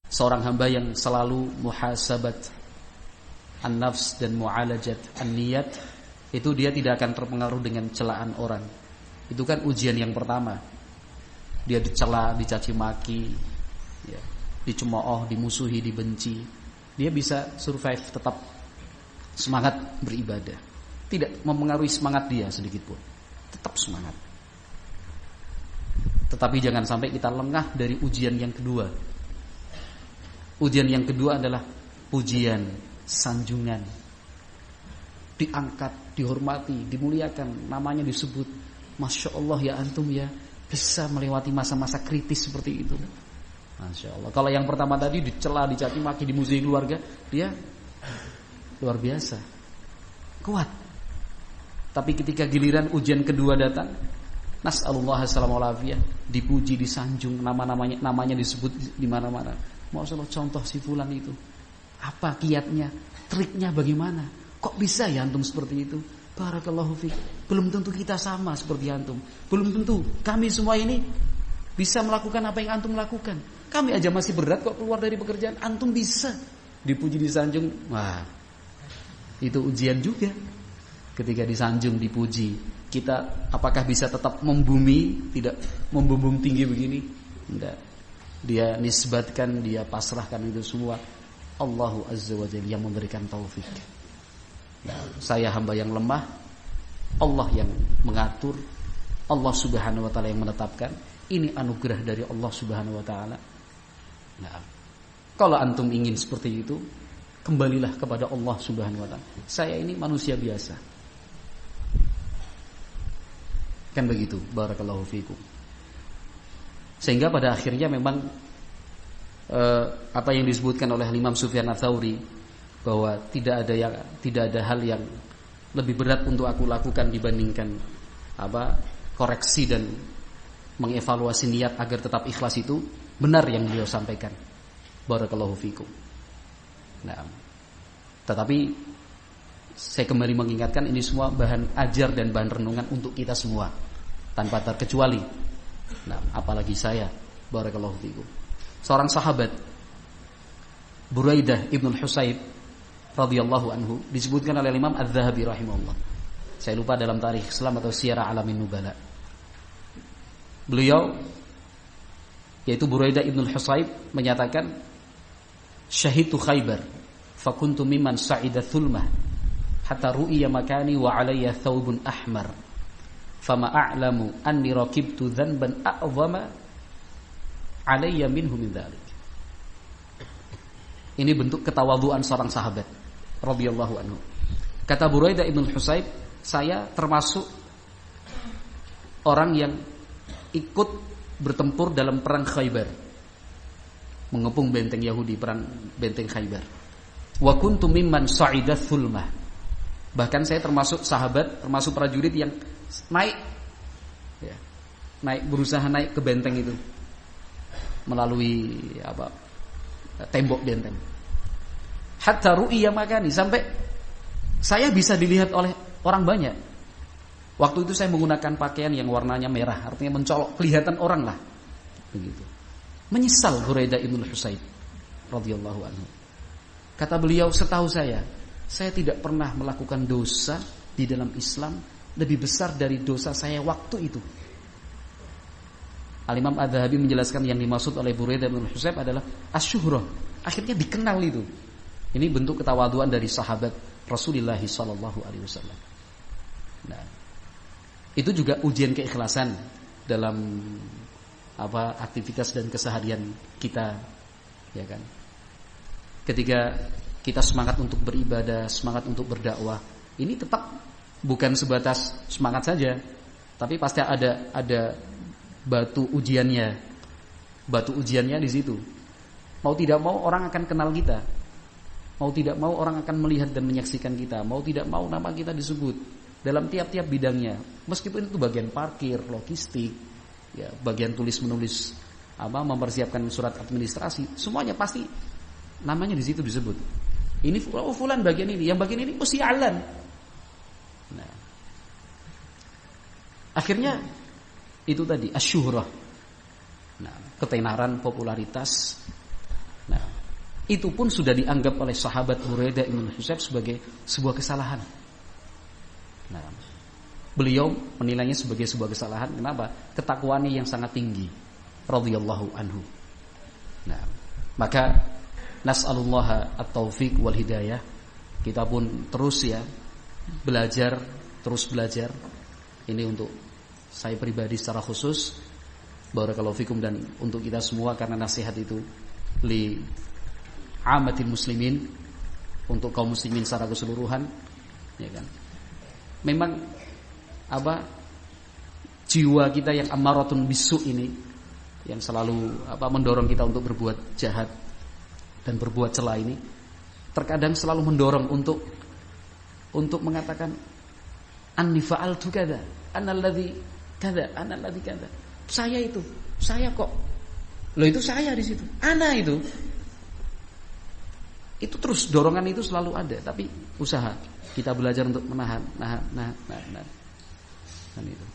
Seorang hamba yang selalu muhasabat an-nafs dan mu'alajat an-niyat, itu dia tidak akan terpengaruh dengan celaan orang. Itu kan ujian yang pertama. Dia dicela, dicaci maki, ya, dicemooh, dimusuhi, dibenci. Dia bisa survive, tetap semangat beribadah. Tidak mempengaruhi semangat dia sedikit pun. Tetap semangat. Tetapi jangan sampai kita lengah dari ujian yang kedua. Ujian yang kedua adalah pujian, sanjungan. Diangkat, dihormati, dimuliakan, namanya disebut. Masya Allah ya antum ya, bisa melewati masa-masa kritis seperti itu. Masya Allah. Kalau yang pertama tadi dicela, dicaci maki, dimusuhi keluarga, dia luar biasa, kuat. Tapi ketika giliran ujian kedua datang, nas'alullah as-salamulafiyah, dipuji, disanjung, namanya disebut di mana-mana. Masya Allah, contoh si fulan itu, apa kiatnya, triknya bagaimana? Kok bisa ya antum seperti itu? Barakallahu fiik. Belum tentu kita sama seperti antum. Belum tentu kami semua ini bisa melakukan apa yang antum lakukan. Kami aja masih berat kok keluar dari pekerjaan. Antum bisa dipuji, disanjung. Wah, itu ujian juga. Ketika disanjung, dipuji, kita apakah bisa tetap membumi, tidak membumbung tinggi begini? Enggak. Dia nisbatkan, dia pasrahkan itu semua Allahu Azza wa Jalla yang memberikan taufik. Nah, saya hamba yang lemah, Allah yang mengatur, Allah Subhanahu wa taala yang menetapkan. Ini anugerah dari Allah Subhanahu wa taala. Nah, kalau antum ingin seperti itu, kembalilah kepada Allah Subhanahu wa taala. Saya ini manusia biasa. Kan begitu, barakallahu fiikum. Sehingga pada akhirnya memang apa yang disebutkan oleh Imam Sufyan Ats-Tsauri, bahwa tidak ada hal yang lebih berat untuk aku lakukan dibandingkan koreksi dan mengevaluasi niat agar tetap ikhlas, itu benar yang beliau sampaikan. Barakallahu fiikum. Nah, tetapi saya kembali mengingatkan, ini semua bahan ajar dan bahan renungan untuk kita semua tanpa terkecuali. Nah, apalagi saya, barakallahu fiikum. Seorang sahabat, Buraidah ibn al-Husayb radhiyallahu anhu, disebutkan oleh Imam Adz-Dzahabi rahimahullah. Saya lupa dalam tarikh Islam atau Syiar Alamin Nubala. Beliau, yaitu Buraidah ibn al-Husayb, menyatakan, "Syahidtu Khaybar, fakuntu mimman sa'ida thulmah, hatta ru'iya makani wa 'alayya thawbun ahmar. Fama a'lamu anni rakibtu dzanban a'zama 'alayya minhu min dzalik." Ini bentuk ketawadhuan seorang sahabat radhiyallahu anhu. Kata Buraidah ibn Husayb, saya termasuk orang yang ikut bertempur dalam perang Khaybar, mengepung benteng Yahudi, perang benteng Khaybar. Wa kuntu mimman sa'ida thulmah. Bahkan saya termasuk sahabat, termasuk prajurit yang berusaha naik ke benteng itu melalui tembok benteng. Hatta ru'iya makani, sampai saya bisa dilihat oleh orang banyak. Waktu itu saya menggunakan pakaian yang warnanya merah, artinya mencolok, kelihatan orang lah. Begitu. Menyesal Buraidah ibn Husayb radhiyallahu anhu. Kata beliau, setahu saya tidak pernah melakukan dosa di dalam Islam lebih besar dari dosa saya waktu itu. Al-Imam Adz-Dzahabi menjelaskan yang dimaksud oleh Buraidah bin Husayb adalah asyuhrah. Akhirnya dikenal itu. Ini bentuk ketawaduan dari sahabat Rasulullah sallallahu alaihi wasallam. Nah, itu juga ujian keikhlasan dalam aktivitas dan keseharian kita, ya kan? Ketika kita semangat untuk beribadah, semangat untuk berdakwah, ini tetap bukan sebatas semangat saja, tapi pasti ada batu ujiannya. Batu ujiannya di situ. Mau tidak mau orang akan kenal kita. Mau tidak mau orang akan melihat dan menyaksikan kita. Mau tidak mau nama kita disebut dalam tiap-tiap bidangnya. Meskipun itu bagian parkir, logistik, ya, bagian tulis-menulis, mempersiapkan surat administrasi, semuanya pasti namanya di situ disebut. Ini fulan bagian ini, yang bagian ini sialan. Nah, akhirnya itu tadi asyuhrah. Nah, ketenaran, popularitas. Nah, itu pun sudah dianggap oleh sahabat Buraidah bin Husayb sebagai sebuah kesalahan. Nah, beliau menilainya sebagai sebuah kesalahan. Kenapa? Ketakwaannya yang sangat tinggi, radhiyallahu anhu. Nah, maka nas'alullaha at-taufiq wal hidayah. Kita pun terus ya belajar, terus belajar. Ini untuk saya pribadi secara khusus, barakallahu fikum, dan untuk kita semua, karena nasihat itu li amatil muslimin, untuk kaum muslimin secara keseluruhan, ya kan. Memang jiwa kita yang ammaratun bisu ini, yang selalu mendorong kita untuk berbuat jahat dan berbuat cela ini, terkadang selalu mendorong untuk mengatakan anni fa'altu kada, analladzi kada, analladzi kada. Saya kok. Loh, itu saya di situ. Ana itu. Itu terus dorongan itu selalu ada, tapi usaha kita belajar untuk menahan. Dan itu.